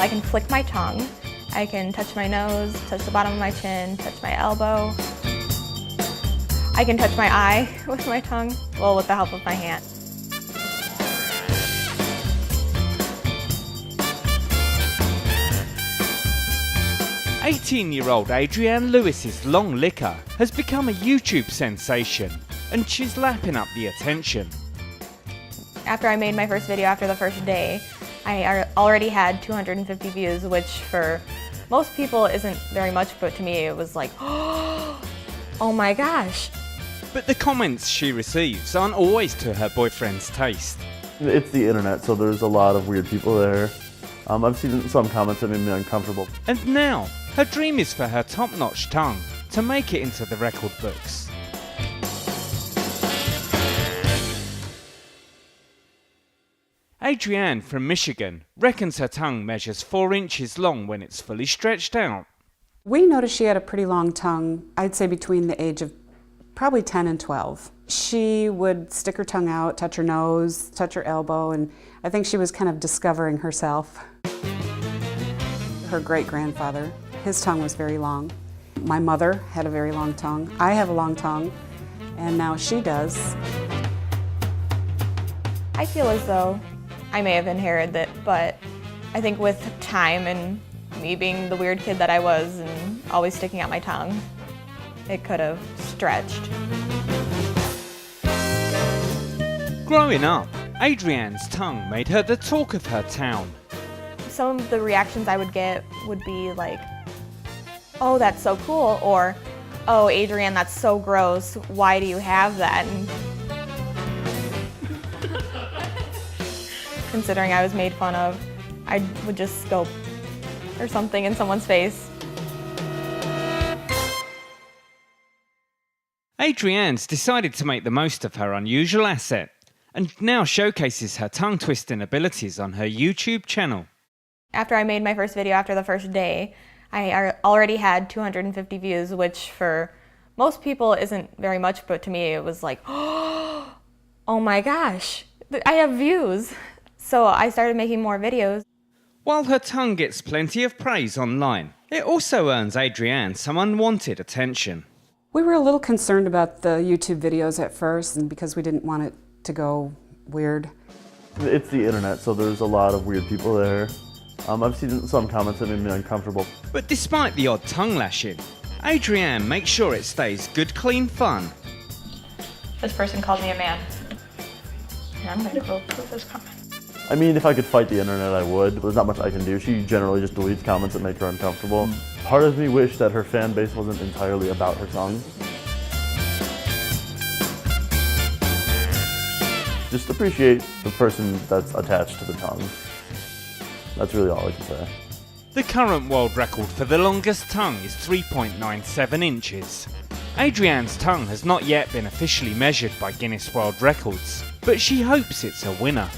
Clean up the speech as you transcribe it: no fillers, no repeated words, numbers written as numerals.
I can flick my tongue, I can touch my nose, touch the bottom of my chin, touch my elbow. I can touch my eye with my tongue, well, with the help of my hand. "18-year-old Adrienne Lewis's long liquor has become a YouTube sensation, and she's lapping up the attention. After I made my first video after the first day, I already had 250 views, which for most people isn't very much, but to me it was like, oh my gosh. But the comments she receives aren't always to her boyfriend's taste. It's the internet, so there's a lot of weird people there. I've seen some comments that made me uncomfortable. And now, her dream is for her top-notch tongue to make it into the record books. Adrienne from Michigan reckons her tongue measures 4 inches long when it's fully stretched out. We noticed she had a pretty long tongue, I'd say between the age of probably 10 and 12. She would stick her tongue out, touch her nose, touch her elbow, and I think she was kind of discovering herself. Her great-grandfather, his tongue was very long. My mother had a very long tongue. I have a long tongue, and now she does. I feel as though I may have inherited it, but I think with time and me being the weird kid that I was and always sticking out my tongue, it could have stretched. Growing up, Adrienne's tongue made her the talk of her town. Some of the reactions I would get would be like, oh, that's so cool, or, oh, Adrienne, that's so gross, why do you have that? And considering I was made fun of, I would just scope or something in someone's face. Adrienne's decided to make the most of her unusual asset and now showcases her tongue-twisting abilities on her YouTube channel. After I made my first video after the first day, I already had 250 views, which for most people isn't very much, but to me it was like, oh my gosh, I have views. So I started making more videos. While her tongue gets plenty of praise online, it also earns Adrienne some unwanted attention. We were a little concerned about the YouTube videos at first, and because we didn't want it to go weird. It's the internet, so there's a lot of weird people there. I've seen some comments that made me uncomfortable. But despite the odd tongue lashing, Adrienne makes sure it stays good, clean fun. This person called me a man. And I'm going to go prove this comment. I mean, if I could fight the internet, I would. There's not much I can do. She generally just deletes comments that make her uncomfortable. Part of me wished that her fan base wasn't entirely about her tongue. Just appreciate the person that's attached to the tongue. That's really all I can say. The current world record for the longest tongue is 3.97 inches. Adrienne's tongue has not yet been officially measured by Guinness World Records, but she hopes it's a winner.